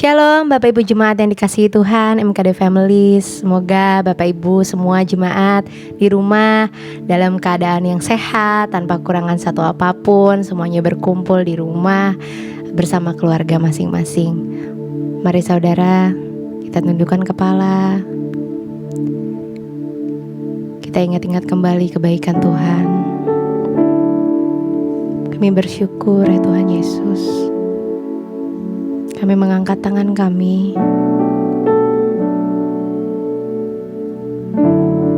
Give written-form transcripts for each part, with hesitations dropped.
Shalom Bapak Ibu Jemaat yang dikasihi Tuhan, MKD Family. Semoga Bapak Ibu semua jemaat di rumah dalam keadaan yang sehat, tanpa kurangan satu apapun. Semuanya berkumpul di rumah bersama keluarga masing-masing. Mari saudara, kita tundukkan kepala. Kita ingat-ingat kembali kebaikan Tuhan. Kami bersyukur ya Tuhan Yesus. Kami mengangkat tangan kami,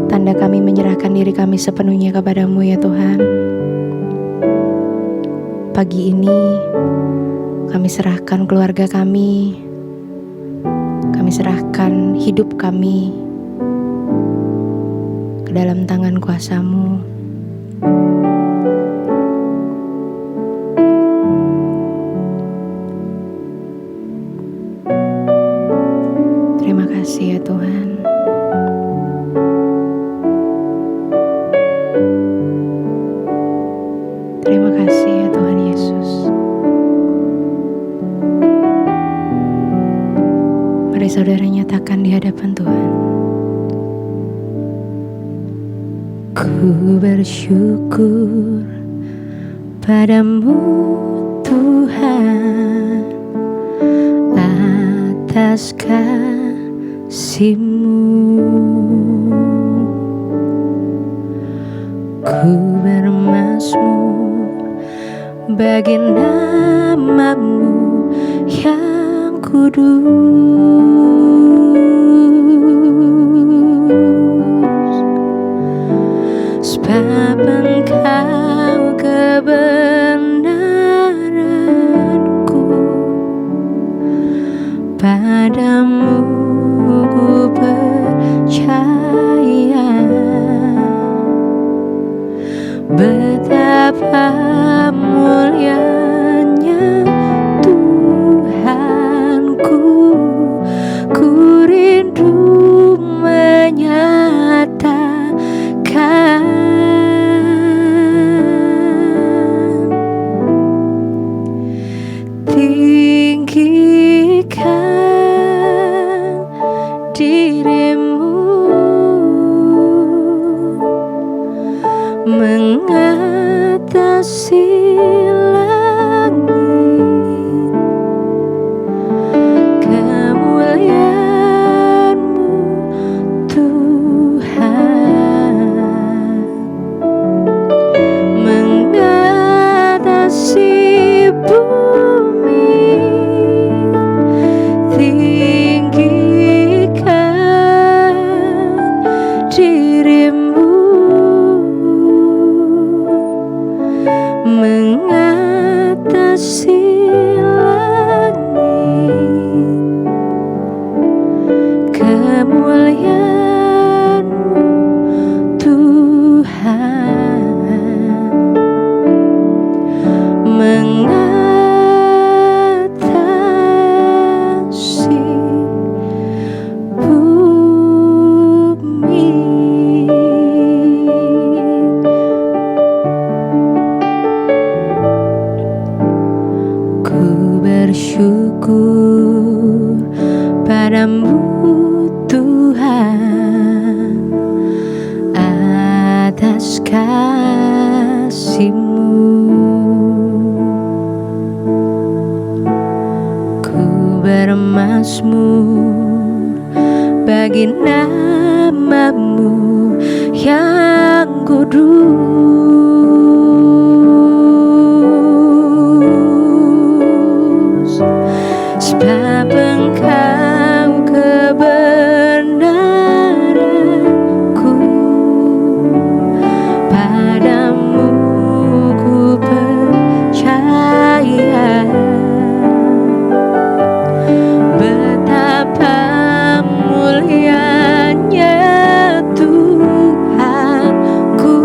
tanda kami menyerahkan diri kami sepenuhnya kepadamu ya Tuhan. Pagi ini kami serahkan keluarga kami serahkan hidup kami ke dalam tangan kuasa-Mu. Terima kasih ya Tuhan. Terima kasih ya Tuhan Yesus. Mari saudara nyatakan di hadapan Tuhan. Ku bersyukur padamu Tuhan atas kasih-Mu. Ku bermazmur bagi nama-Mu yang kudus, sebab Engkau kebenaranku, padamu ku percaya. Betapa mulianya Tuhanku, ku rindu menyatakan. Tinggikan diri-Mu mengatasi langit, kemuliaan-Mu Tuhan mengatasi bumi. Tinggikan diri-Mu mengatasi langit, kemuliaan-Mu Tuhan mengatasi bumi. Ku bersyukur padamu Tuhan atas kasih-Mu. Ku bermazmur bagi nama-Mu yang kudus, sebab Engkau kebenaranku, padamu ku percaya. Betapa mulianya Tuhanku,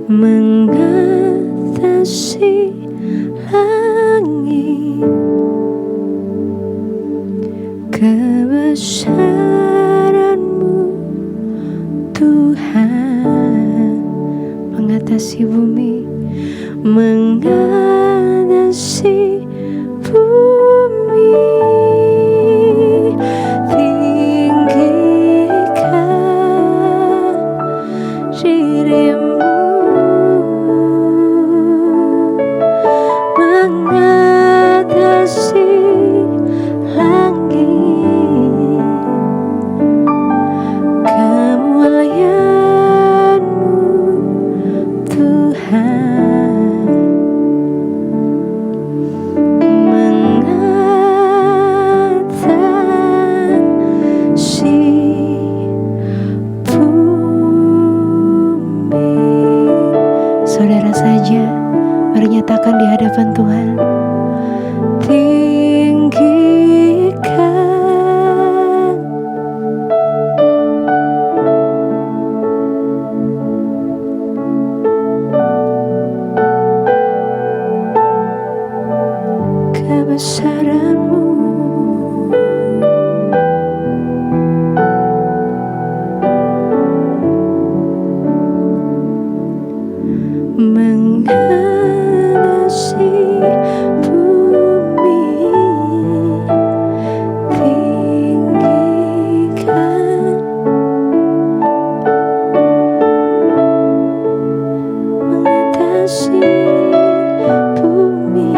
mengatasi langit. Kebesaran-Mu Tuhan mengatasi bumi, mengatasi bumi. Tinggikan diri-Mu, mengatasi langit. Kemuliaan-Mu Tuhan mengatasi bumi. Saudara saja menyatakan di hadapan Tuhan, tinggikan kebesaran-Mu. Mengatasi bumi, tinggikan, mengatasi bumi.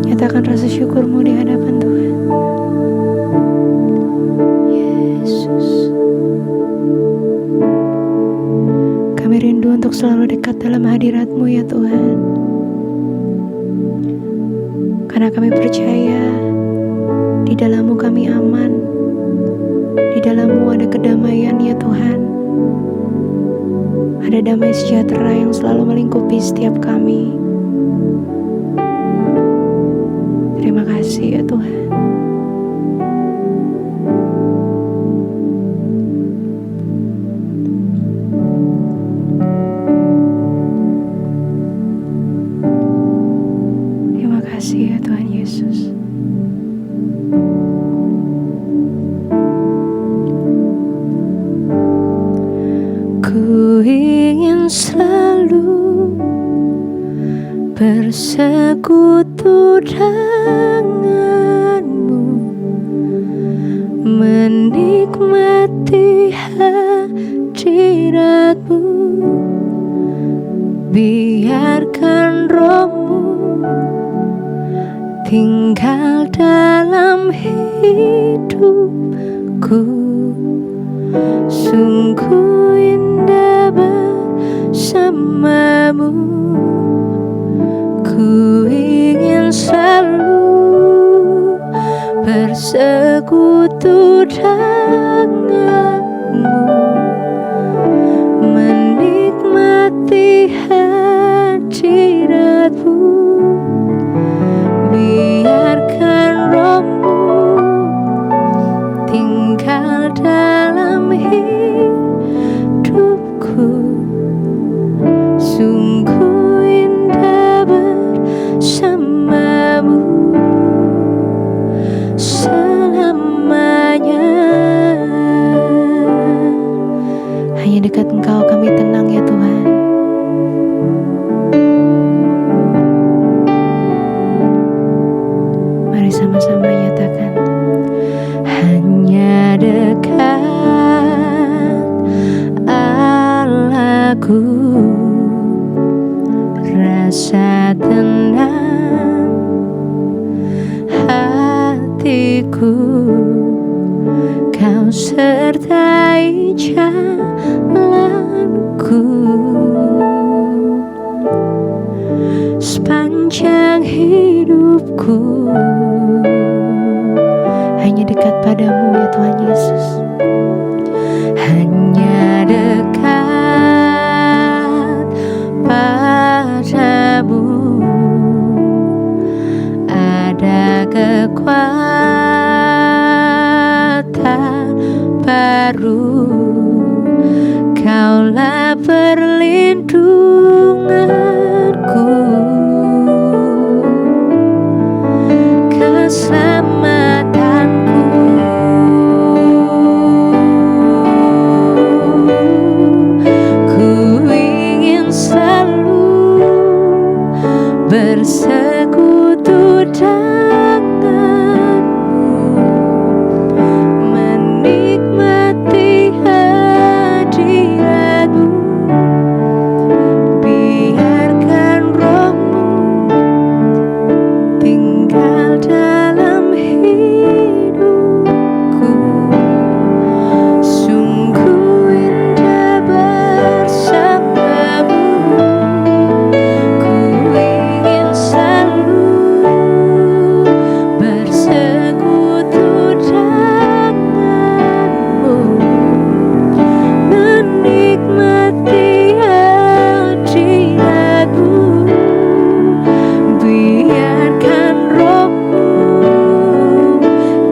Nyatakan rasa syukur-Mu di hadapan Tuhan. Yesus, kami rindu untuk selalu dekat dalam hadirat-Mu ya Tuhan. Karena kami percaya di dalam-Mu kami aman, di dalam-Mu ada kedamaian ya Tuhan. Ada damai sejahtera yang selalu melingkupi setiap kami. Terima kasih ya Tuhan. Terima kasih ya Tuhan Yesus. Ku ingin selalu bersekutu denganmu, menikmati hadiratmu. Biarkan Roh-Mu tinggal dalam hidupku. Sungguh indah bersamamu. Ku ingin selalu bersekutu denganmu, menikmati hadiratmu. Biarkan Roh-Mu tinggal tinggal dalam hidupku. Sungguh indah bersamamu selamanya. Hanya dekat Engkau kami tenang ya Tuhan. Mari sama-sama nyatakan, hanya dekat Allahku, rasa tenang hatiku, Kau sertai jalanku sepanjang hidupku. Hanya dekat padamu ya Tuhan Yesus. Hanya dekat padamu ada kekuatan baru. Kaulah perlindunganku, keselamatanku. Ku ingin selalu bersekutu denganmu, menikmati hadiratmu. Biarkan rohmu tinggal dalam hidupku. Sungguh indah bersamamu. Ku ingin selalu bersekutu denganmu, menikmati hadiratmu. Biarkan rohmu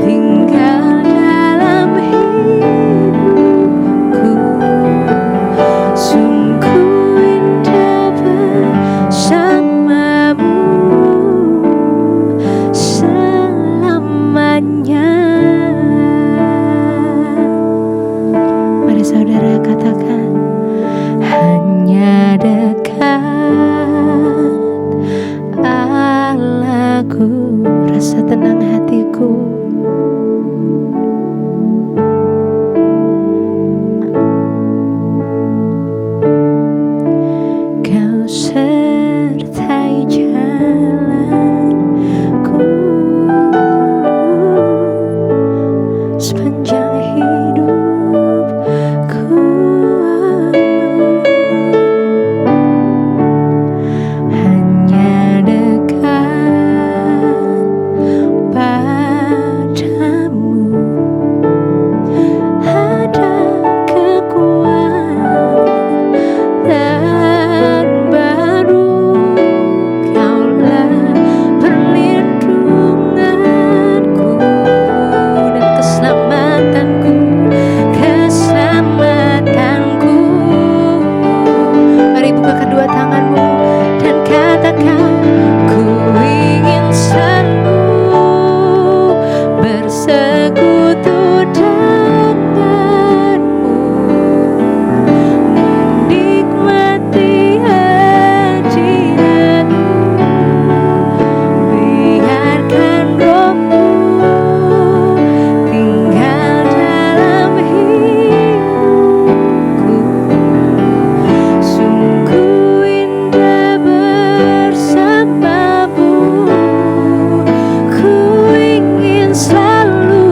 tinggal dalam hidupku. Sungguh indah bersamamu selamanya. Mari saudara katakan, hanya dekat Allahku, rasa tenang hatiku. Kau sertai jalanku sepanjang hidupku. Hanya dekat padamu ada kekuatan baru. Kaulah perlindunganku dan keselamatanku, keselamatanku. Mari buka kedua tanganmu dan katakan, ku ingin selalu bersekutu denganmu, menikmati hadiratmu. Biarkan rohmu tinggal dalam hidupku. Sungguh indah bersamamu. Ku ingin selalu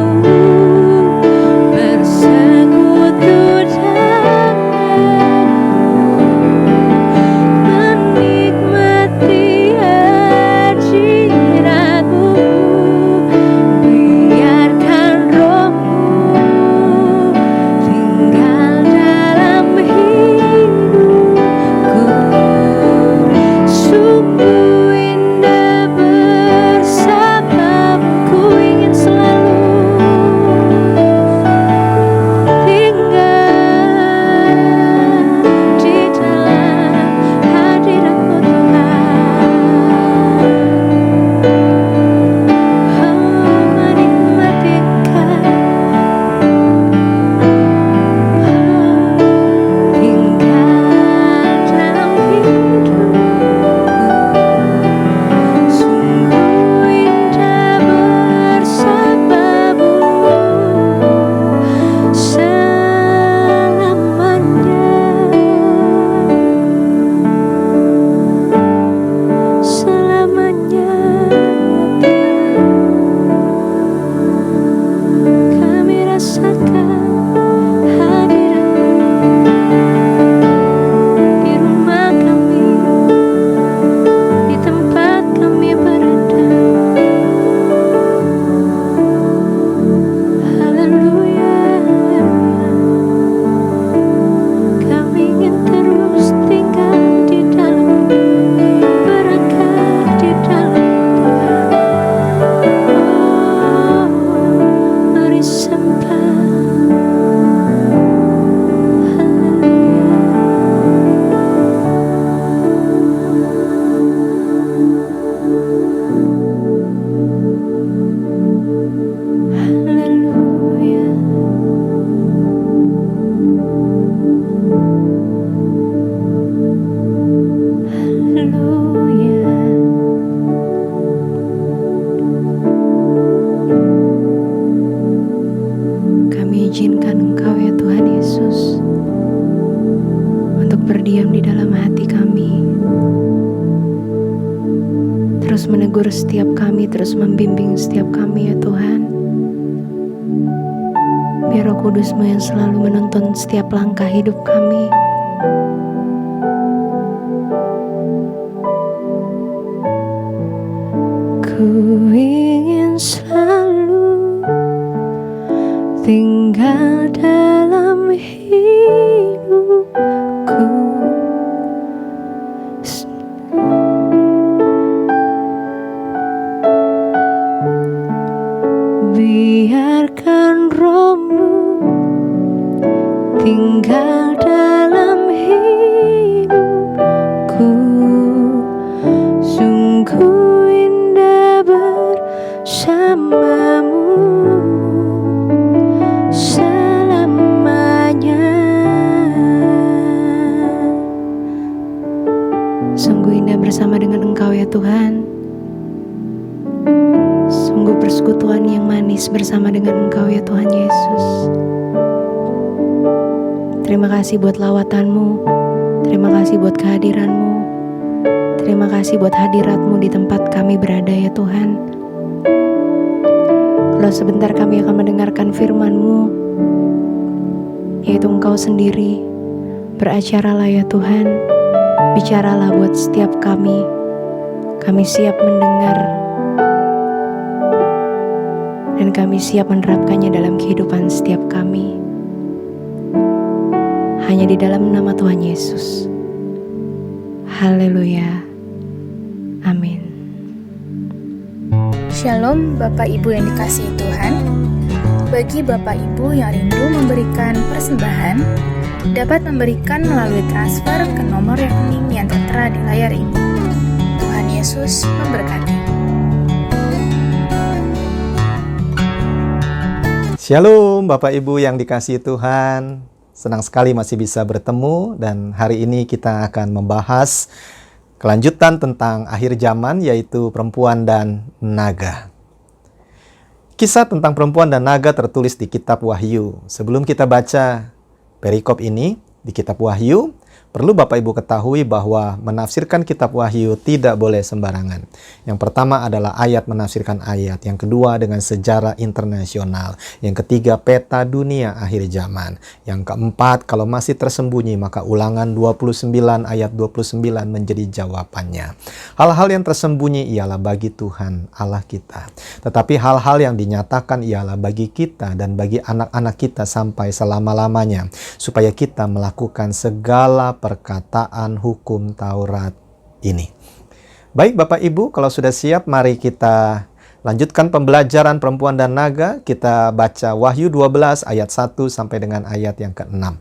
rasakan hadirat di rumah kami, di tempat kami berada. Haleluya, kami ingin terus tinggal di dalam, berakar di dalam Tuhan. Oh, mari sembah. Haleluya, haleluya. Kami izinkan Engkau ya Tuhan Yesus untuk berdiam di dalam hati kami, terus menegur setiap kami, terus membimbing setiap kami ya Tuhan. Biar Roh Kudus-Mu yang selalu menuntun setiap langkah hidup kami. Ku ingin selalu tinggal dalam hidupku, biarkan Roh-Mu tinggal dalam hidupku. Sungguh indah bersamamu selamanya. Sungguh indah bersama dengan Engkau ya Tuhan. Sungguh persekutuan yang manis bersama dengan Engkau ya Tuhan Yesus. Terima kasih buat lawatan-Mu, terima kasih buat kehadiran-Mu, terima kasih buat hadirat-Mu di tempat kami berada ya Tuhan. Kalau sebentar kami akan mendengarkan firman-Mu, yaitu Engkau sendiri. Beracaralah ya Tuhan, bicaralah buat setiap kami. Kami siap mendengar dan kami siap menerapkannya dalam kehidupan setiap kami. Hanya di dalam nama Tuhan Yesus. Haleluya. Amin. Shalom Bapak Ibu yang dikasihi Tuhan. Bagi Bapak Ibu yang rindu memberikan persembahan, dapat memberikan melalui transfer ke nomor rekening yang tertera di layar ini. Tuhan Yesus memberkati. Shalom Bapak Ibu yang dikasihi Tuhan. Senang sekali masih bisa bertemu, dan hari ini kita akan membahas kelanjutan tentang akhir zaman, yaitu perempuan dan naga. Kisah tentang perempuan dan naga tertulis di kitab Wahyu. Sebelum kita baca perikop ini di kitab Wahyu, perlu Bapak Ibu ketahui bahwa menafsirkan kitab Wahyu tidak boleh sembarangan. Yang pertama adalah ayat menafsirkan ayat. Yang kedua dengan sejarah internasional. Yang ketiga peta dunia akhir zaman. Yang keempat, kalau masih tersembunyi maka Ulangan 29 ayat 29 menjadi jawabannya. Hal-hal yang tersembunyi ialah bagi Tuhan Allah kita. Tetapi hal-hal yang dinyatakan ialah bagi kita dan bagi anak-anak kita sampai selama-lamanya. Supaya kita melakukan segala perkataan hukum Taurat ini. Baik Bapak Ibu, kalau sudah siap, mari kita lanjutkan pembelajaran perempuan dan naga. Kita baca Wahyu 12 ayat 1 sampai dengan ayat yang ke-6.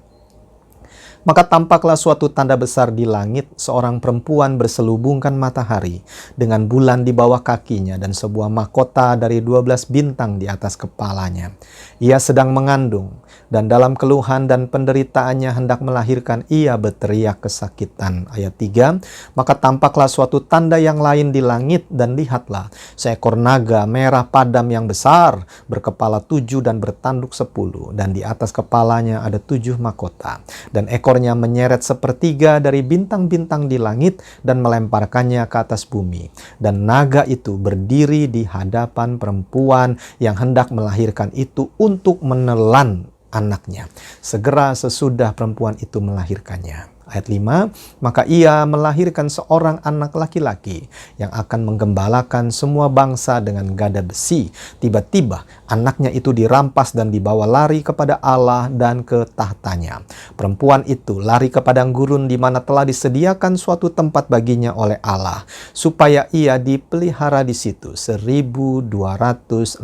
Maka tampaklah suatu tanda besar di langit, seorang perempuan berselubungkan matahari dengan bulan di bawah kakinya dan sebuah mahkota dari 12 bintang di atas kepalanya. Ia sedang mengandung, dan dalam keluhan dan penderitaannya hendak melahirkan, ia berteriak kesakitan. Ayat 3, maka tampaklah suatu tanda yang lain di langit, dan lihatlah, seekor naga merah padam yang besar, berkepala 7 dan bertanduk 10, dan di atas kepalanya ada 7 mahkota. Dan ekor ekornya menyeret sepertiga dari bintang-bintang di langit dan melemparkannya ke atas bumi. Dan naga itu berdiri di hadapan perempuan yang hendak melahirkan itu untuk menelan anaknya. Segera sesudah perempuan itu melahirkannya. Ayat 5, maka ia melahirkan seorang anak laki-laki yang akan menggembalakan semua bangsa dengan gada besi. Tiba-tiba anaknya itu dirampas dan dibawa lari kepada Allah dan ke tahtanya. Perempuan itu lari ke padang gurun di mana telah disediakan suatu tempat baginya oleh Allah, supaya ia dipelihara di situ 1260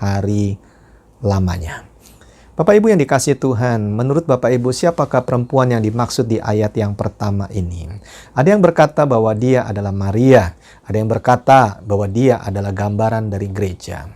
hari lamanya. Bapak Ibu yang dikasihi Tuhan, menurut Bapak Ibu, siapakah perempuan yang dimaksud di ayat yang pertama ini? Ada yang berkata bahwa dia adalah Maria, ada yang berkata bahwa dia adalah gambaran dari gereja.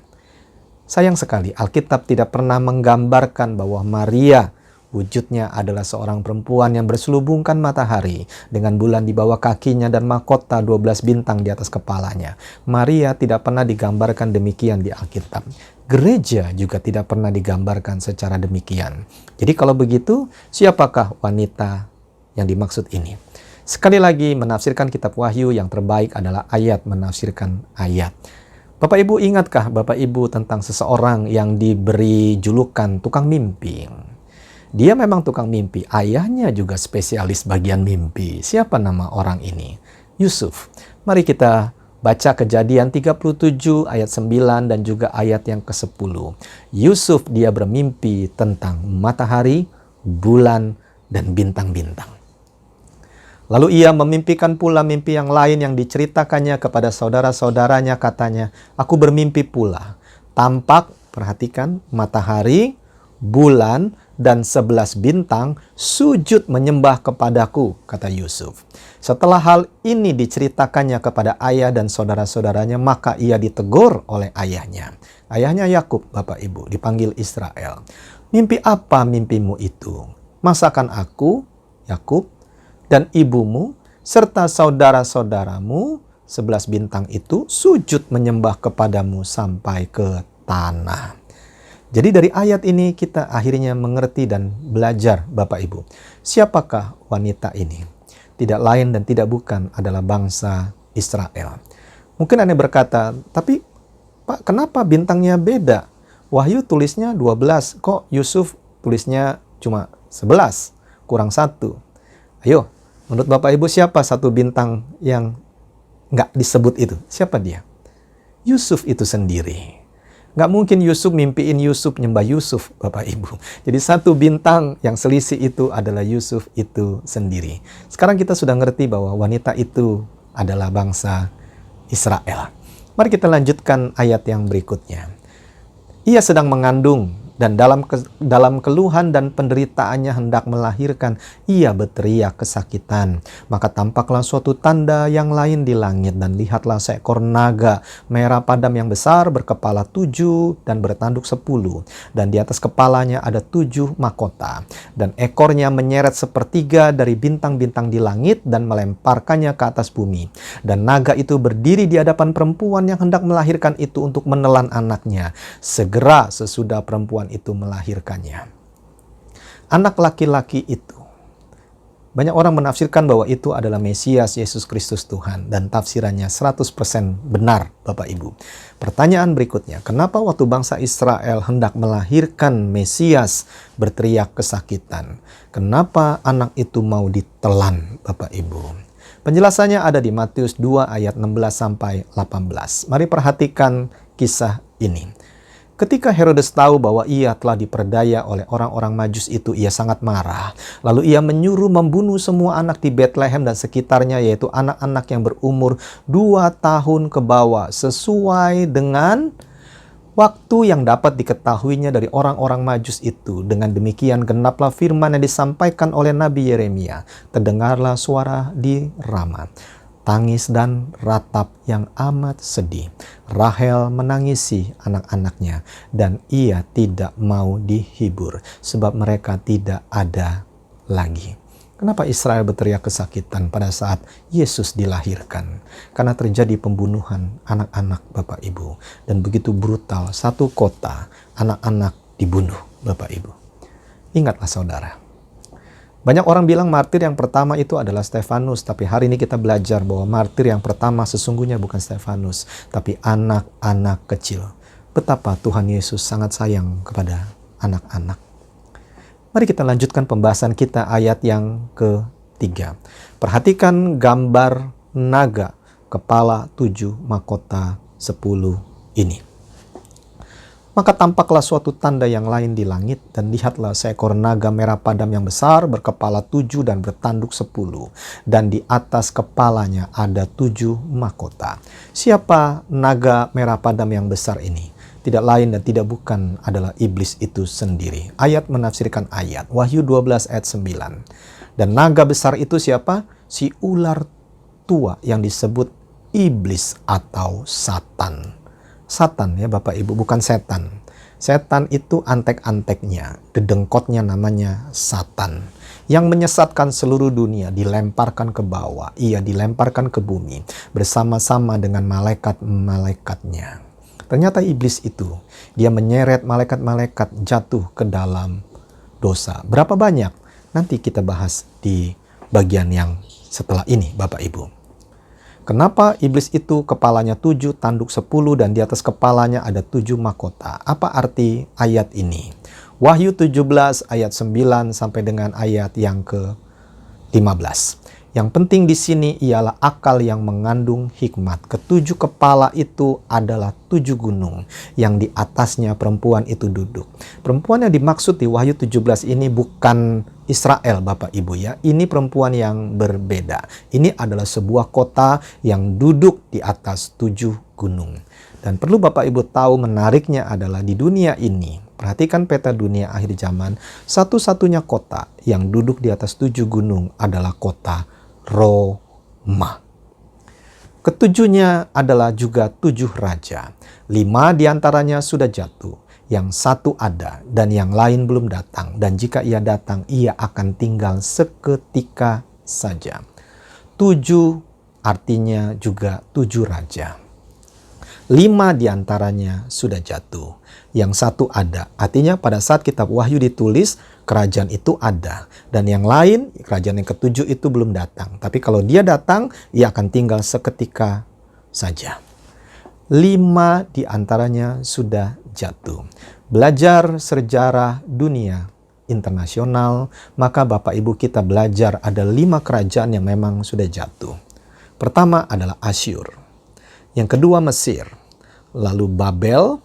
Sayang sekali, Alkitab tidak pernah menggambarkan bahwa Maria wujudnya adalah seorang perempuan yang berselubungkan matahari dengan bulan di bawah kakinya dan mahkota 12 bintang di atas kepalanya. Maria tidak pernah digambarkan demikian di Alkitab. Gereja juga tidak pernah digambarkan secara demikian. Jadi kalau begitu, siapakah wanita yang dimaksud ini? Sekali lagi, menafsirkan kitab Wahyu yang terbaik adalah ayat menafsirkan ayat. Bapak Ibu, ingatkah Bapak Ibu tentang seseorang yang diberi julukan tukang mimpi? Dia memang tukang mimpi, ayahnya juga spesialis bagian mimpi. Siapa nama orang ini? Yusuf. Mari kita baca Kejadian 37 ayat 9 dan juga ayat yang ke-10. Yusuf dia bermimpi tentang matahari, bulan, dan bintang-bintang. Lalu ia memimpikan pula mimpi yang lain yang diceritakannya kepada saudara-saudaranya, katanya, aku bermimpi pula. Tampak, perhatikan, matahari, bulan, dan 11 bintang sujud menyembah kepadaku, kata Yusuf. Setelah hal ini diceritakannya kepada ayah dan saudara-saudaranya, maka ia ditegur oleh ayahnya. Ayahnya Yakub, Bapak Ibu, dipanggil Israel. Mimpi apa mimpimu itu? Masakan aku, Yakub, dan ibumu, serta saudara-saudaramu, 11 bintang itu, sujud menyembah kepadamu sampai ke tanah. Jadi dari ayat ini kita akhirnya mengerti dan belajar, Bapak Ibu. Siapakah wanita ini? Tidak lain dan tidak bukan adalah bangsa Israel. Mungkin Anda berkata, tapi Pak, kenapa bintangnya beda? Wahyu tulisnya 12, kok Yusuf tulisnya cuma 11, kurang 1. Ayo, menurut Bapak Ibu siapa satu bintang yang nggak disebut itu? Siapa dia? Yusuf itu sendiri. Nggak mungkin Yusuf mimpiin Yusuf nyembah Yusuf, Bapak Ibu. Jadi satu bintang yang selisih itu adalah Yusuf itu sendiri. Sekarang kita sudah ngerti bahwa wanita itu adalah bangsa Israel. Mari kita lanjutkan ayat yang berikutnya. Ia sedang mengandung dan dalam keluhan dan penderitaannya hendak melahirkan, ia berteriak kesakitan. Maka tampaklah suatu tanda yang lain di langit, dan lihatlah seekor naga merah padam yang besar berkepala 7 dan bertanduk 10. Dan di atas kepalanya ada 7 mahkota. Dan ekornya menyeret sepertiga dari bintang-bintang di langit dan melemparkannya ke atas bumi. Dan naga itu berdiri di hadapan perempuan yang hendak melahirkan itu untuk menelan anaknya. Segera sesudah perempuan itu melahirkannya. Anak laki-laki itu, banyak orang menafsirkan bahwa itu adalah Mesias Yesus Kristus Tuhan, dan tafsirannya 100% benar, Bapak Ibu. Pertanyaan berikutnya, kenapa waktu bangsa Israel hendak melahirkan Mesias berteriak kesakitan? Kenapa anak itu mau ditelan, Bapak Ibu? Penjelasannya ada di Matius 2 ayat 16 sampai 18. Mari perhatikan kisah ini. Ketika Herodes tahu bahwa ia telah diperdaya oleh orang-orang Majus itu, ia sangat marah. Lalu ia menyuruh membunuh semua anak di Betlehem dan sekitarnya, yaitu anak-anak yang berumur 2 tahun ke bawah, sesuai dengan waktu yang dapat diketahuinya dari orang-orang Majus itu. Dengan demikian genaplah firman yang disampaikan oleh Nabi Yeremia. Terdengarlah suara di Rama, tangis dan ratap yang amat sedih. Rahel menangisi anak-anaknya, dan ia tidak mau dihibur, sebab mereka tidak ada lagi. Kenapa Israel berteriak kesakitan pada saat Yesus dilahirkan? Karena terjadi pembunuhan anak-anak, Bapak Ibu. Dan begitu brutal, satu kota, anak-anak dibunuh, Bapak Ibu. Ingatlah saudara, Banyak orang bilang martir yang pertama itu adalah Stefanus, tapi hari ini kita belajar bahwa martir yang pertama sesungguhnya bukan Stefanus, tapi anak-anak kecil. Betapa Tuhan Yesus sangat sayang kepada anak-anak. Mari kita lanjutkan pembahasan kita ayat yang ketiga. Perhatikan gambar naga, kepala 7, mahkota 10 ini. Maka tampaklah suatu tanda yang lain di langit, dan lihatlah seekor naga merah padam yang besar, berkepala 7 dan bertanduk 10. Dan di atas kepalanya ada 7 mahkota. Siapa naga merah padam yang besar ini? Tidak lain dan tidak bukan adalah iblis itu sendiri. Ayat menafsirkan ayat, Wahyu 12 ayat 9. Dan naga besar itu siapa? Si ular tua yang disebut iblis atau Satan. Satan ya Bapak Ibu, bukan setan. Setan itu antek-anteknya, dedengkotnya namanya Satan. Yang menyesatkan seluruh dunia, dilemparkan ke bawah, ia dilemparkan ke bumi bersama-sama dengan malaikat-malaikatnya. Ternyata iblis itu, dia menyeret malaikat-malaikat jatuh ke dalam dosa. Berapa banyak? Nanti kita bahas di bagian yang setelah ini Bapak Ibu. Kenapa iblis itu kepalanya 7, tanduk 10, dan di atas kepalanya ada 7 mahkota? Apa arti ayat ini? Wahyu 17 ayat 9 sampai dengan ayat yang ke-15. Yang penting di sini ialah akal yang mengandung hikmat. Ketujuh kepala itu adalah 7 gunung yang di atasnya perempuan itu duduk. Perempuan yang dimaksud di Wahyu 17 ini bukan Israel Bapak Ibu ya. Ini perempuan yang berbeda. Ini adalah sebuah kota yang duduk di atas 7 gunung. Dan perlu Bapak Ibu tahu, menariknya adalah di dunia ini, perhatikan peta dunia akhir zaman, satu-satunya kota yang duduk di atas 7 gunung adalah kota Roma. Ketujuhnya adalah juga 7 raja. 5 diantaranya sudah jatuh, yang 1 ada, dan yang lain belum datang. Dan jika ia datang, ia akan tinggal seketika saja. 7 artinya juga 7 raja. 5 diantaranya sudah jatuh, yang 1 ada. Artinya pada saat kitab Wahyu ditulis, kerajaan itu ada. Dan yang lain, kerajaan yang ke-7 itu belum datang. Tapi kalau dia datang, ia akan tinggal seketika saja. 5 diantaranya sudah jatuh. Belajar sejarah dunia internasional, maka Bapak Ibu kita belajar ada 5 kerajaan yang memang sudah jatuh. Pertama adalah Asyur. Yang kedua Mesir. Lalu Babel,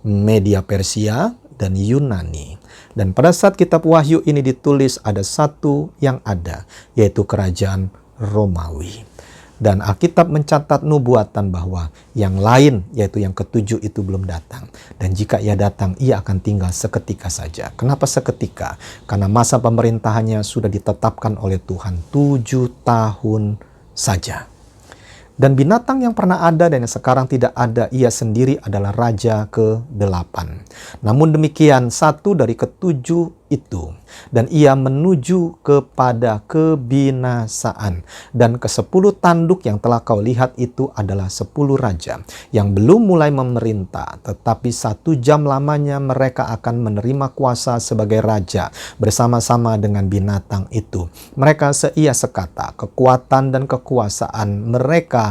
Media Persia, dan Yunani. Dan pada saat kitab Wahyu ini ditulis ada 1 yang ada, yaitu kerajaan Romawi. Dan Alkitab mencatat nubuatan bahwa yang lain, yaitu yang ke-7 itu belum datang. Dan jika ia datang, ia akan tinggal seketika saja. Kenapa seketika? Karena masa pemerintahannya sudah ditetapkan oleh Tuhan 7 tahun saja. Dan binatang yang pernah ada dan yang sekarang tidak ada, ia sendiri adalah raja ke-8. Namun demikian, 1 dari ke-7 itu, dan ia menuju kepada kebinasaan. Dan ke-10 tanduk yang telah kau lihat itu adalah 10 raja yang belum mulai memerintah, tetapi 1 jam lamanya mereka akan menerima kuasa sebagai raja bersama-sama dengan binatang itu. Mereka seia sekata, kekuatan dan kekuasaan mereka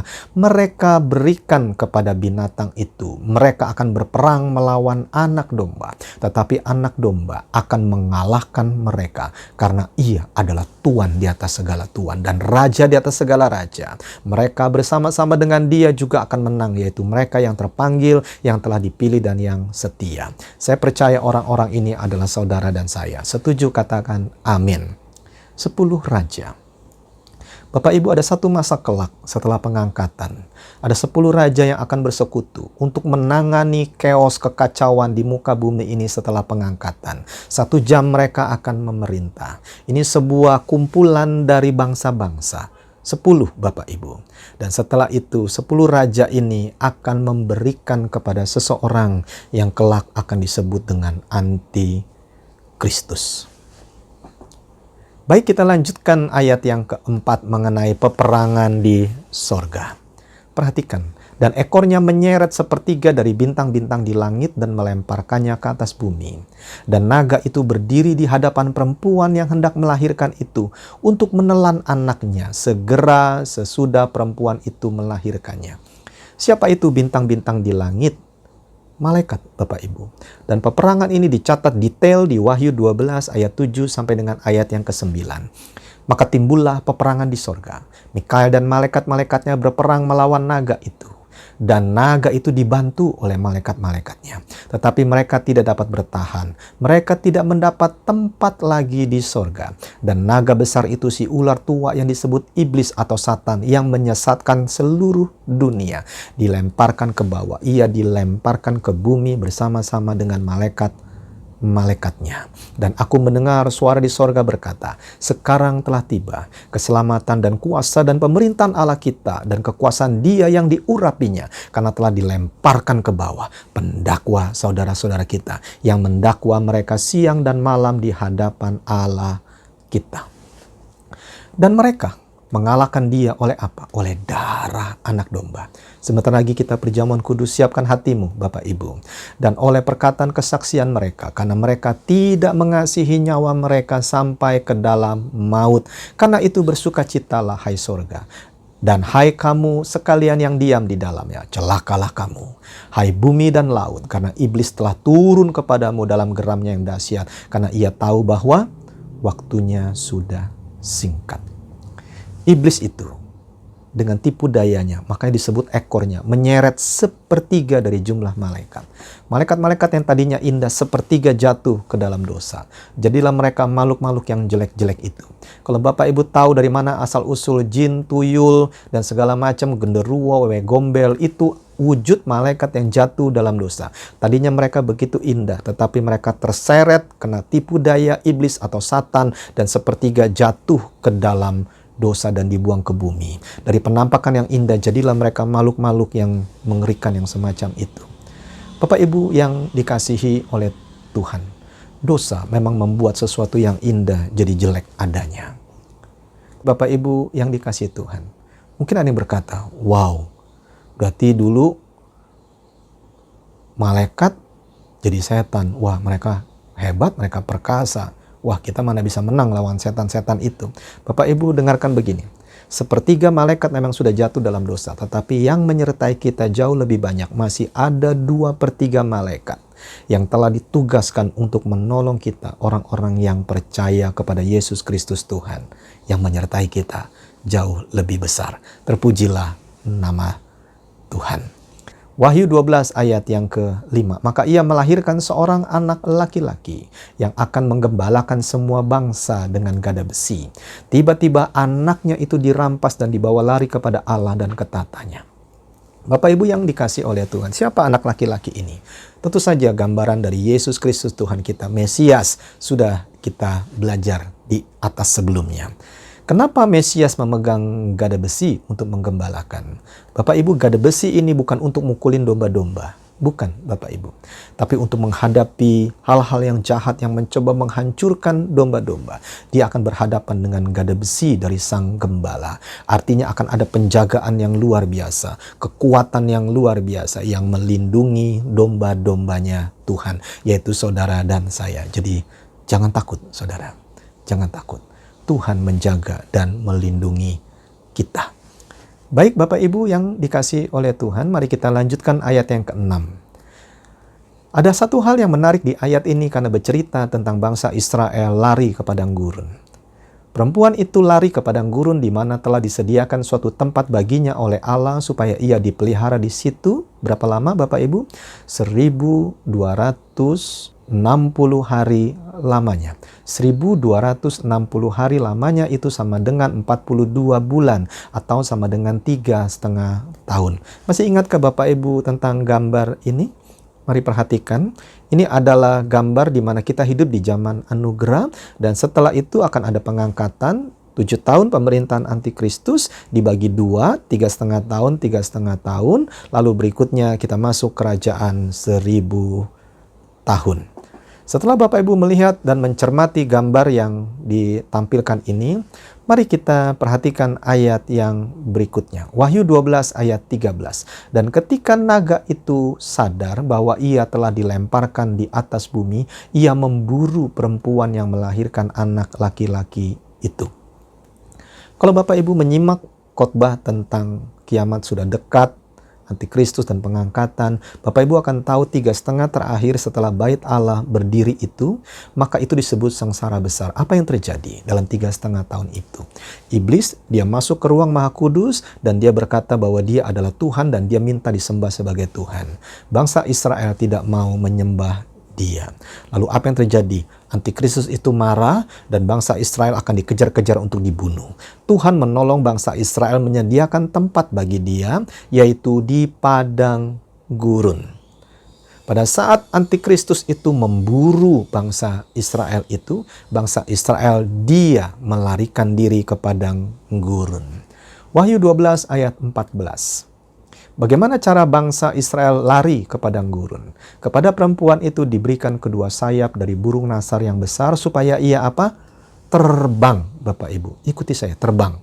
berikan kepada binatang itu. Mereka akan berperang melawan anak domba, tetapi anak domba akan mengalahkan mereka karena ia adalah Tuan di atas segala Tuan dan Raja di atas segala Raja. Mereka bersama-sama dengan dia juga akan menang, yaitu mereka yang terpanggil, yang telah dipilih dan yang setia. Saya percaya orang-orang ini adalah saudara dan saya. Setuju? Katakan amin. 10 raja. Bapak Ibu, ada satu masa kelak setelah pengangkatan. Ada 10 raja yang akan bersekutu untuk menangani keos kekacauan di muka bumi ini setelah pengangkatan. 1 jam mereka akan memerintah. Ini sebuah kumpulan dari bangsa-bangsa. 10 Bapak Ibu. Dan setelah itu 10 raja ini akan memberikan kepada seseorang yang kelak akan disebut dengan Antikristus. Baik, kita lanjutkan ayat yang keempat mengenai peperangan di sorga. Perhatikan, Dan ekornya menyeret sepertiga dari bintang-bintang di langit dan melemparkannya ke atas bumi. Dan naga itu berdiri di hadapan perempuan yang hendak melahirkan itu untuk menelan anaknya segera sesudah perempuan itu melahirkannya. Siapa itu bintang-bintang di langit? Malaikat, Bapak Ibu. Dan peperangan ini dicatat detail di Wahyu 12 ayat 7 sampai dengan ayat yang ke-9. Maka timbullah peperangan di sorga. Mikael dan malaikat-malaikatnya berperang melawan naga itu. Dan naga itu dibantu oleh malaikat-malaikatnya. Tetapi mereka tidak dapat bertahan. Mereka tidak mendapat tempat lagi di sorga. Dan naga besar itu si ular tua yang disebut iblis atau Satan yang menyesatkan seluruh dunia. Dilemparkan ke bawah. Ia dilemparkan ke bumi bersama-sama dengan malaikatnya. Dan aku mendengar suara di sorga berkata, sekarang telah tiba keselamatan dan kuasa dan pemerintahan Allah kita dan kekuasaan Dia yang diurapinya, karena telah dilemparkan ke bawah pendakwa saudara-saudara kita yang mendakwa mereka siang dan malam di hadapan Allah kita. Dan mereka mengalahkan dia oleh apa? Oleh darah anak domba. Sebentar lagi kita perjamuan kudus, siapkan hatimu Bapak Ibu. Dan oleh perkataan kesaksian mereka, karena mereka tidak mengasihi nyawa mereka sampai ke dalam maut. Karena itu bersukacitalah hai sorga. Dan hai kamu sekalian yang diam di dalamnya, celakalah kamu. Hai bumi dan laut, karena iblis telah turun kepadamu dalam geramnya yang dahsyat. Karena ia tahu bahwa waktunya sudah singkat. Iblis itu dengan tipu dayanya, makanya disebut ekornya, menyeret sepertiga dari jumlah malaikat. Malaikat-malaikat yang tadinya indah sepertiga jatuh ke dalam dosa. Jadilah mereka makhluk-makhluk yang jelek-jelek itu. Kalau Bapak Ibu tahu dari mana asal-usul jin, tuyul, dan segala macam genderuwo, wewe gombel, itu wujud malaikat yang jatuh dalam dosa. Tadinya mereka begitu indah, tetapi mereka terseret kena tipu daya iblis atau Satan dan sepertiga jatuh ke dalam dosa dan dibuang ke bumi. Dari penampakan yang indah, jadilah mereka makhluk-makhluk yang mengerikan yang semacam itu. Bapak Ibu yang dikasihi oleh Tuhan, dosa memang membuat sesuatu yang indah jadi jelek adanya. Bapak Ibu yang dikasihi Tuhan, mungkin ada yang berkata, wow, berarti dulu malaikat jadi setan. Wah, mereka hebat, mereka perkasa. Wah, kita mana bisa menang lawan setan-setan itu. Bapak Ibu dengarkan begini. Sepertiga malaikat memang sudah jatuh dalam dosa. Tetapi yang menyertai kita jauh lebih banyak. Masih ada 2/3 malaikat yang telah ditugaskan untuk menolong kita. Orang-orang yang percaya kepada Yesus Kristus Tuhan. Yang menyertai kita jauh lebih besar. Terpujilah nama Tuhan. Wahyu 12 ayat yang ke-5. Maka ia melahirkan seorang anak laki-laki yang akan menggembalakan semua bangsa dengan gada besi. Tiba-tiba anaknya itu dirampas dan dibawa lari kepada Allah dan ketatannya. Bapak Ibu yang dikasih oleh Tuhan, siapa anak laki-laki ini? Tentu saja gambaran dari Yesus Kristus Tuhan kita, Mesias, sudah kita belajar di atas sebelumnya. Kenapa Mesias memegang gada besi untuk menggembalakan? Bapak Ibu, gada besi ini bukan untuk mukulin domba-domba. Bukan, Bapak Ibu. Tapi untuk menghadapi hal-hal yang jahat yang mencoba menghancurkan domba-domba. Dia akan berhadapan dengan gada besi dari sang gembala. Artinya akan ada penjagaan yang luar biasa. Kekuatan yang luar biasa yang melindungi domba-dombanya Tuhan. Yaitu saudara dan saya. Jadi jangan takut, saudara. Jangan takut. Tuhan menjaga dan melindungi kita. Baik Bapak Ibu yang dikasih oleh Tuhan, mari kita lanjutkan ayat yang ke-6. Ada satu hal yang menarik di ayat ini karena bercerita tentang bangsa Israel lari ke padang gurun. Perempuan itu lari ke padang gurun di mana telah disediakan suatu tempat baginya oleh Allah supaya ia dipelihara di situ. Berapa lama Bapak Ibu? 1260 hari lamanya. 1260 hari lamanya itu sama dengan 42 bulan atau sama dengan 3,5 tahun. Masih ingatkah Bapak Ibu tentang gambar ini? Mari perhatikan. Ini adalah gambar di mana kita hidup di zaman anugerah dan setelah itu akan ada pengangkatan. 7 tahun pemerintahan antikristus dibagi 2, 3,5 tahun, 3,5 tahun. Lalu berikutnya kita masuk kerajaan 1000 tahun. Setelah Bapak Ibu melihat dan mencermati gambar yang ditampilkan ini, Mari kita perhatikan ayat yang berikutnya. Wahyu 12 ayat 13. Dan ketika naga itu sadar bahwa ia telah dilemparkan di atas bumi, ia memburu perempuan yang melahirkan anak laki-laki itu. Kalau Bapak Ibu menyimak khotbah tentang kiamat sudah dekat, Antikristus dan pengangkatan, Bapak Ibu akan tahu 3,5 terakhir setelah bait Allah berdiri itu, maka itu disebut sengsara besar. Apa yang terjadi dalam 3,5 tahun itu? Iblis, dia masuk ke ruang Maha Kudus dan dia berkata bahwa dia adalah Tuhan dan dia minta disembah sebagai Tuhan. Bangsa Israel tidak mau menyembah dia. Lalu apa yang terjadi? Antikristus itu marah dan bangsa Israel akan dikejar-kejar untuk dibunuh. Tuhan menolong bangsa Israel menyediakan tempat bagi dia, yaitu di padang gurun. Pada saat Antikristus itu memburu bangsa Israel itu, bangsa Israel dia melarikan diri ke padang gurun. Wahyu 12 ayat 14. Bagaimana cara bangsa Israel lari ke padang gurun? Kepada perempuan itu diberikan kedua sayap dari burung nasar yang besar supaya ia apa? Terbang, Bapak Ibu. Ikuti saya, terbang.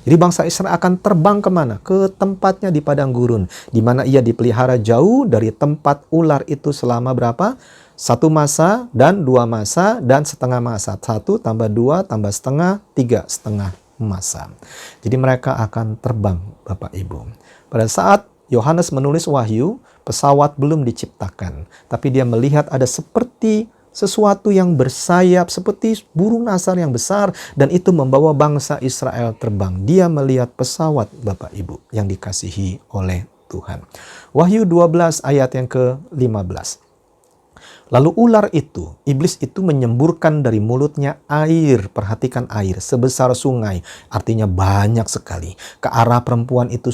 Jadi bangsa Israel akan terbang kemana? Ke tempatnya di padang gurun, di mana ia dipelihara jauh dari tempat ular itu selama berapa? 1 masa dan 2 masa dan setengah masa. 1 tambah 2 tambah setengah, 3,5 masa. Jadi mereka akan terbang, Bapak Ibu. Pada saat Yohanes menulis Wahyu, pesawat belum diciptakan. Tapi dia melihat ada seperti sesuatu yang bersayap, seperti burung nasar yang besar. Dan itu membawa bangsa Israel terbang. Dia melihat pesawat, Bapak Ibu, yang dikasihi oleh Tuhan. Wahyu 12 ayat yang ke-15. Lalu ular itu, iblis itu menyemburkan dari mulutnya air, perhatikan air, sebesar sungai. Artinya banyak sekali. Ke arah perempuan itu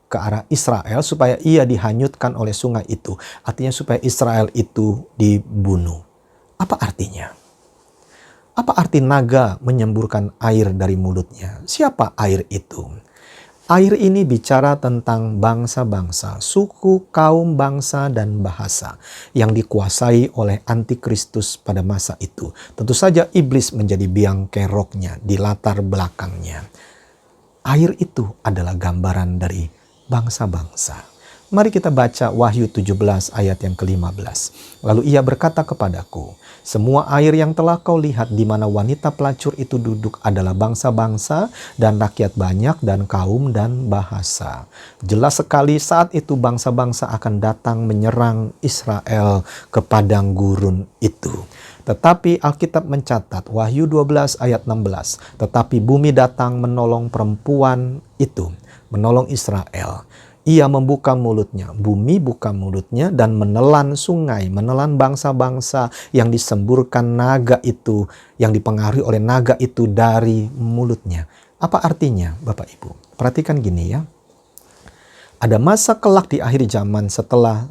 ke arah Israel supaya ia dihanyutkan oleh sungai itu. Artinya supaya Israel itu dibunuh. Apa artinya? Apa arti naga menyemburkan air dari mulutnya? Siapa air itu? Air ini bicara tentang bangsa-bangsa, suku, kaum, bangsa, dan bahasa yang dikuasai oleh Antikristus pada masa itu. Tentu saja iblis menjadi biang keroknya di latar belakangnya. Air itu adalah gambaran dari bangsa-bangsa. Mari kita baca Wahyu 17 ayat yang ke-15. Lalu ia berkata kepadaku, semua air yang telah kau lihat di mana wanita pelacur itu duduk adalah bangsa-bangsa dan rakyat banyak dan kaum dan bahasa. Jelas sekali saat itu bangsa-bangsa akan datang menyerang Israel ke padang gurun itu. Tetapi Alkitab mencatat Wahyu 12 ayat 16. Tetapi bumi datang menolong perempuan itu, menolong Israel. Ia membuka mulutnya, bumi buka mulutnya dan menelan sungai, menelan bangsa-bangsa yang disemburkan naga itu, yang dipengaruhi oleh naga itu dari mulutnya. Apa artinya, Bapak Ibu? Perhatikan gini ya. Ada masa kelak di akhir zaman setelah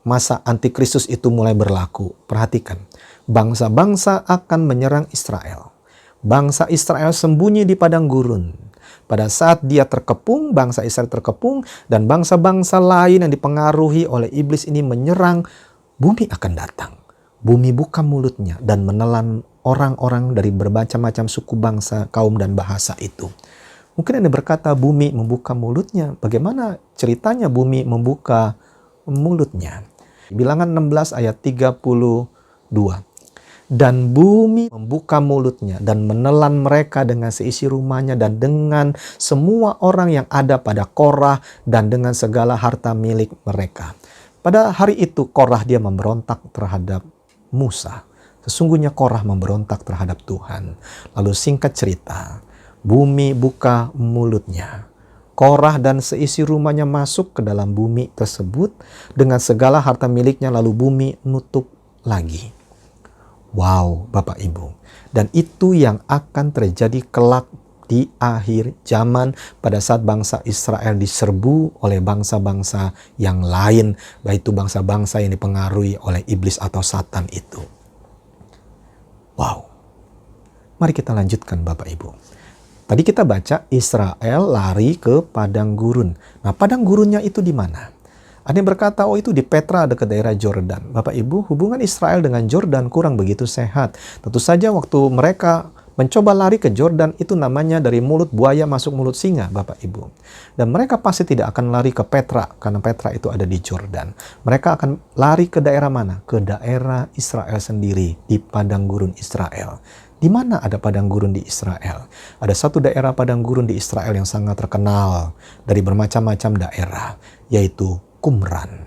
masa Antikristus itu mulai berlaku. Perhatikan, bangsa-bangsa akan menyerang Israel. Bangsa Israel sembunyi di padang gurun. Pada saat dia terkepung, bangsa Israel terkepung, dan bangsa-bangsa lain yang dipengaruhi oleh iblis ini menyerang, bumi akan datang. Bumi buka mulutnya dan menelan orang-orang dari bermacam-macam suku bangsa, kaum, dan bahasa itu. Mungkin Anda berkata bumi membuka mulutnya. Bagaimana ceritanya bumi membuka mulutnya? Bilangan 16 ayat 32. Dan bumi membuka mulutnya dan menelan mereka dengan seisi rumahnya dan dengan semua orang yang ada pada Korah dan dengan segala harta milik mereka. Pada hari itu Korah dia memberontak terhadap Musa. Sesungguhnya Korah memberontak terhadap Tuhan. Lalu singkat cerita, bumi buka mulutnya. Korah dan seisi rumahnya masuk ke dalam bumi tersebut dengan segala harta miliknya, lalu bumi nutup lagi. Wow, Bapak Ibu. Dan itu yang akan terjadi kelak di akhir zaman pada saat bangsa Israel diserbu oleh bangsa-bangsa yang lain, baik itu bangsa-bangsa yang dipengaruhi oleh iblis atau Satan itu. Wow. Mari kita lanjutkan, Bapak Ibu. Tadi kita baca Israel lari ke padang gurun. Nah, padang gurunnya itu di mana? Ada yang berkata, oh itu di Petra dekat daerah Jordan. Bapak Ibu, hubungan Israel dengan Jordan kurang begitu sehat. Tentu saja waktu mereka Mencoba lari ke Yordan itu namanya dari mulut buaya masuk mulut singa, Bapak Ibu. Dan mereka pasti tidak akan lari ke Petra, karena Petra itu ada di Yordan. Mereka akan lari ke daerah mana? Ke daerah Israel sendiri, di padang gurun Israel. Di mana ada padang gurun di Israel? Ada satu daerah padang gurun di Israel yang sangat terkenal dari bermacam-macam daerah, yaitu Qumran.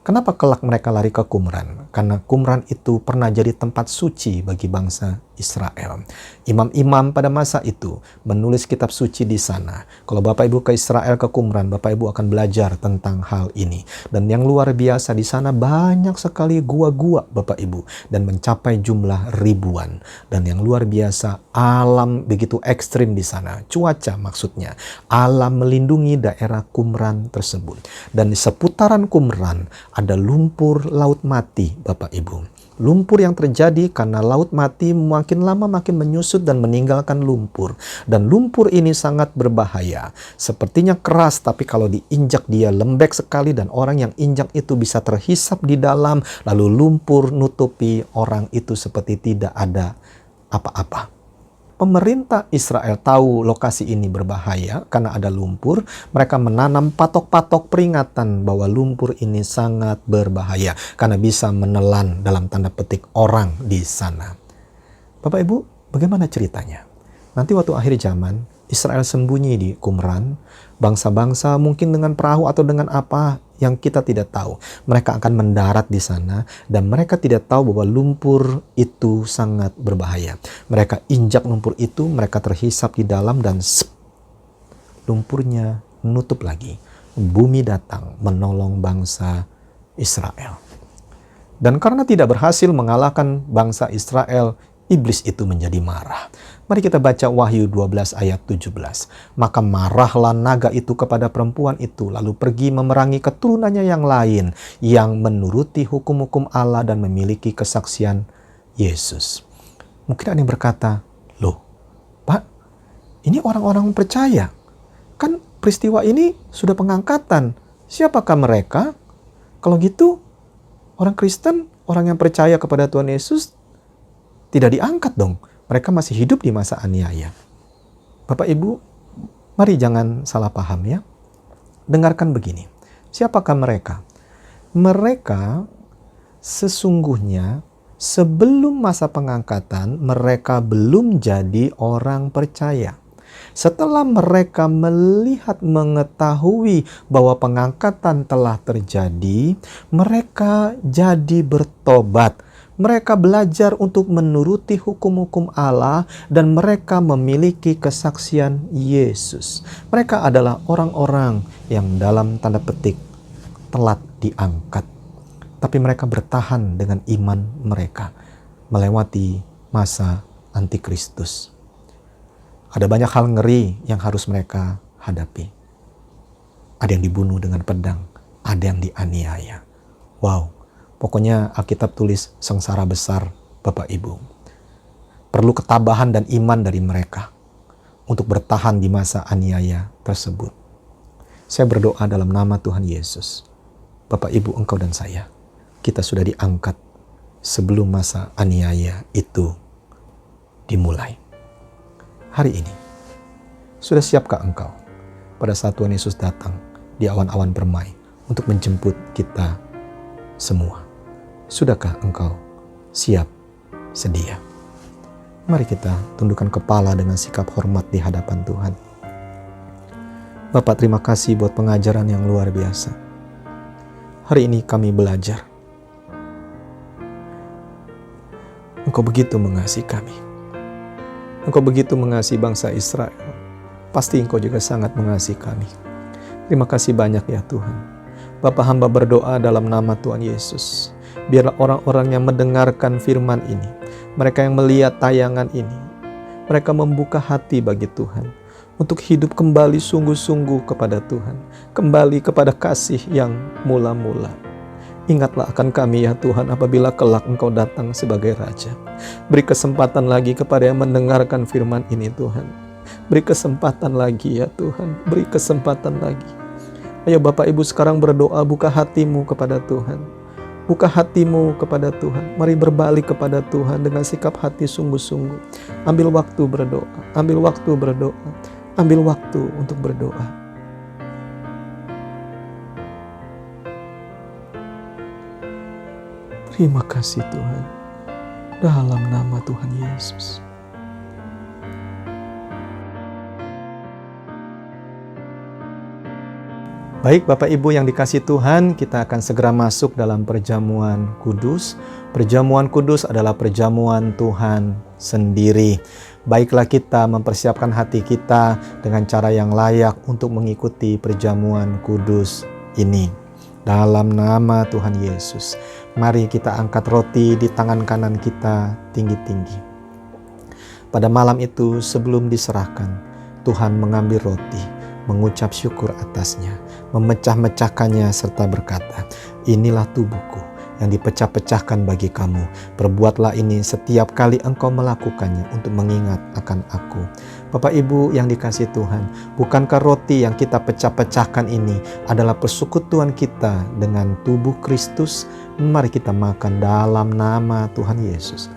Kenapa kelak mereka lari ke Qumran? Karena Qumran itu pernah jadi tempat suci bagi bangsa Israel. Imam-imam pada masa itu menulis kitab suci di sana. Kalau Bapak Ibu ke Israel, ke Qumran, Bapak Ibu akan belajar tentang hal ini. Dan yang luar biasa, di sana banyak sekali gua-gua, Bapak Ibu, dan mencapai jumlah ribuan. Dan yang luar biasa, alam begitu ekstrim di sana. Cuaca maksudnya. Alam melindungi daerah Qumran tersebut. Dan di seputaran Qumran ada lumpur laut mati, Bapak Ibu. Lumpur yang terjadi karena laut mati makin lama makin menyusut dan meninggalkan lumpur. Dan lumpur ini sangat berbahaya. Sepertinya keras, tapi kalau diinjak dia lembek sekali dan orang yang injak itu bisa terhisap di dalam. Lalu lumpur nutupi orang itu seperti tidak ada apa-apa. Pemerintah Israel tahu lokasi ini berbahaya karena ada lumpur. Mereka menanam patok-patok peringatan bahwa lumpur ini sangat berbahaya karena bisa menelan dalam tanda petik orang di sana. Bapak Ibu, bagaimana ceritanya? Nanti waktu akhir zaman, Israel sembunyi di Qumran. Bangsa-bangsa mungkin dengan perahu atau dengan apa yang kita tidak tahu. Mereka akan mendarat di sana dan mereka tidak tahu bahwa lumpur itu sangat berbahaya. Mereka injak lumpur itu, mereka terhisap di dalam dan lumpurnya nutup lagi. Bumi datang menolong bangsa Israel. Dan karena tidak berhasil mengalahkan bangsa Israel, iblis itu menjadi marah. Mari kita baca Wahyu 12 ayat 17. Maka marahlah naga itu kepada perempuan itu, lalu pergi memerangi keturunannya yang lain, yang menuruti hukum-hukum Allah dan memiliki kesaksian Yesus. Mungkin ada yang berkata, loh, Pak, ini orang-orang percaya. Kan peristiwa ini sudah pengangkatan. Siapakah mereka? Kalau gitu, orang Kristen, orang yang percaya kepada Tuhan Yesus, tidak diangkat dong. Mereka masih hidup di masa aniaya. Bapak Ibu, mari jangan salah paham ya. Dengarkan begini. Siapakah mereka? Mereka sesungguhnya sebelum masa pengangkatan, mereka belum jadi orang percaya. Setelah mereka melihat, mengetahui bahwa pengangkatan telah terjadi, mereka jadi bertobat. Mereka belajar untuk menuruti hukum-hukum Allah dan mereka memiliki kesaksian Yesus. Mereka adalah orang-orang yang dalam tanda petik telat diangkat. Tapi mereka bertahan dengan iman mereka melewati masa antikristus. Ada banyak hal ngeri yang harus mereka hadapi. Ada yang dibunuh dengan pedang, ada yang dianiaya. Wow. Pokoknya Alkitab tulis sengsara besar, Bapak Ibu. Perlu ketabahan dan iman dari mereka untuk bertahan di masa aniaya tersebut. Saya berdoa dalam nama Tuhan Yesus. Bapak Ibu, engkau dan saya, kita sudah diangkat sebelum masa aniaya itu dimulai. Hari ini, sudah siapkah engkau pada saat Tuhan Yesus datang di awan-awan permai untuk menjemput kita semua? Sudahkah engkau siap, sedia? Mari kita tundukkan kepala dengan sikap hormat di hadapan Tuhan. Bapak, terima kasih buat pengajaran yang luar biasa. Hari ini kami belajar. Engkau begitu mengasihi kami. Engkau begitu mengasihi bangsa Israel. Pasti Engkau juga sangat mengasihi kami. Terima kasih banyak ya Tuhan. Bapak, hamba berdoa dalam nama Tuhan Yesus. Biarlah orang-orang yang mendengarkan firman ini, mereka yang melihat tayangan ini, mereka membuka hati bagi Tuhan untuk hidup kembali sungguh-sungguh kepada Tuhan, kembali kepada kasih yang mula-mula. Ingatlah akan kami ya Tuhan apabila kelak Engkau datang sebagai Raja. Beri kesempatan lagi kepada yang mendengarkan firman ini Tuhan. Beri kesempatan lagi ya Tuhan, beri kesempatan lagi. Ayo Bapak Ibu sekarang berdoa, buka hatimu kepada Tuhan. Buka hatimu kepada Tuhan. Mari berbalik kepada Tuhan dengan sikap hati sungguh-sungguh. Ambil waktu berdoa. Ambil waktu berdoa. Ambil waktu untuk berdoa. Terima kasih Tuhan. Dalam nama Tuhan Yesus. Baik Bapak Ibu yang dikasihi Tuhan, kita akan segera masuk dalam perjamuan kudus. Perjamuan kudus adalah perjamuan Tuhan sendiri. Baiklah kita mempersiapkan hati kita dengan cara yang layak untuk mengikuti perjamuan kudus ini. Dalam nama Tuhan Yesus, mari kita angkat roti di tangan kanan kita tinggi-tinggi. Pada malam itu sebelum diserahkan, Tuhan mengambil roti, mengucap syukur atasnya, memecah-mecahkannya serta berkata, "Inilah tubuhku yang dipecah-pecahkan bagi kamu. Perbuatlah ini setiap kali engkau melakukannya untuk mengingat akan aku." Bapak Ibu yang dikasihi Tuhan, bukankah roti yang kita pecah-pecahkan ini adalah persekutuan kita dengan tubuh Kristus? Mari kita makan dalam nama Tuhan Yesus.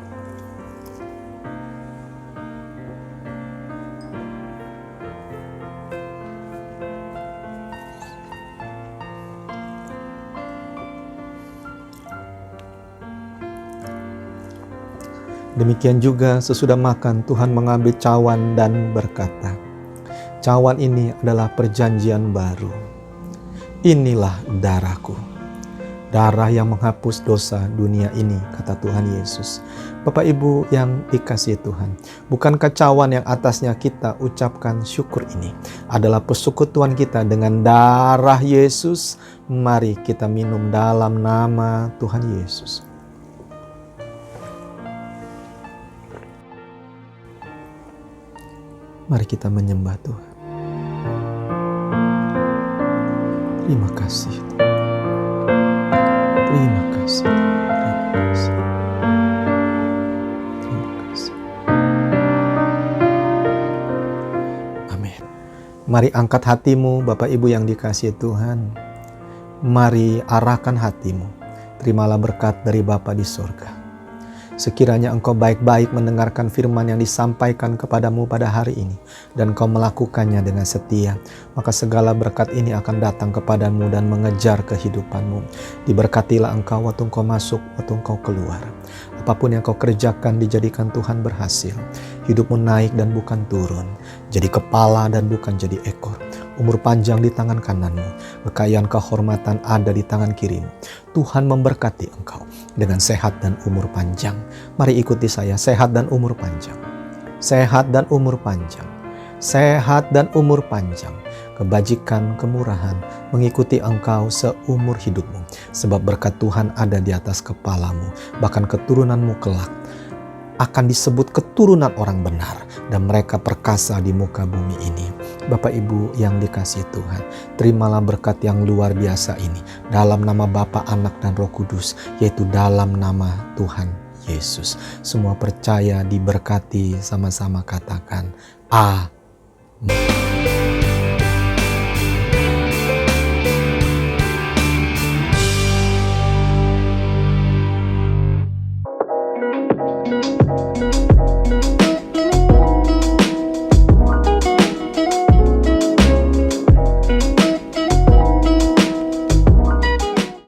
Demikian juga sesudah makan Tuhan mengambil cawan dan berkata, "Cawan ini adalah perjanjian baru. Inilah darahku, darah yang menghapus dosa dunia ini," kata Tuhan Yesus. Bapak Ibu yang dikasihi Tuhan, bukankah cawan yang atasnya kita ucapkan syukur ini adalah persekutuan kita dengan darah Yesus? Mari kita minum dalam nama Tuhan Yesus. Mari kita menyembah Tuhan. Terima kasih. Terima kasih. Terima kasih. Terima kasih. Amin. Mari angkat hatimu, Bapak Ibu yang dikasihi Tuhan. Mari arahkan hatimu. Terimalah berkat dari Bapa di sorga. Sekiranya engkau baik-baik mendengarkan firman yang disampaikan kepadamu pada hari ini, dan kau melakukannya dengan setia, maka segala berkat ini akan datang kepadamu dan mengejar kehidupanmu. Diberkatilah engkau waktu engkau masuk, waktu engkau keluar. Apapun yang kau kerjakan dijadikan Tuhan berhasil. Hidupmu naik dan bukan turun. Jadi kepala dan bukan jadi ekor. Umur panjang di tangan kananmu. Kekayaan kehormatan ada di tangan kirimu. Tuhan memberkati engkau dengan sehat dan umur panjang. Mari ikuti saya, sehat dan umur panjang. Sehat dan umur panjang. Sehat dan umur panjang. Kebajikan, kemurahan mengikuti engkau seumur hidupmu. Sebab berkat Tuhan ada di atas kepalamu. Bahkan keturunanmu kelak akan disebut keturunan orang benar, dan mereka perkasa di muka bumi ini. Bapak Ibu yang dikasihi Tuhan, terimalah berkat yang luar biasa ini dalam nama Bapa, Anak, dan Roh Kudus, yaitu dalam nama Tuhan Yesus. Semua percaya diberkati, sama-sama katakan amin.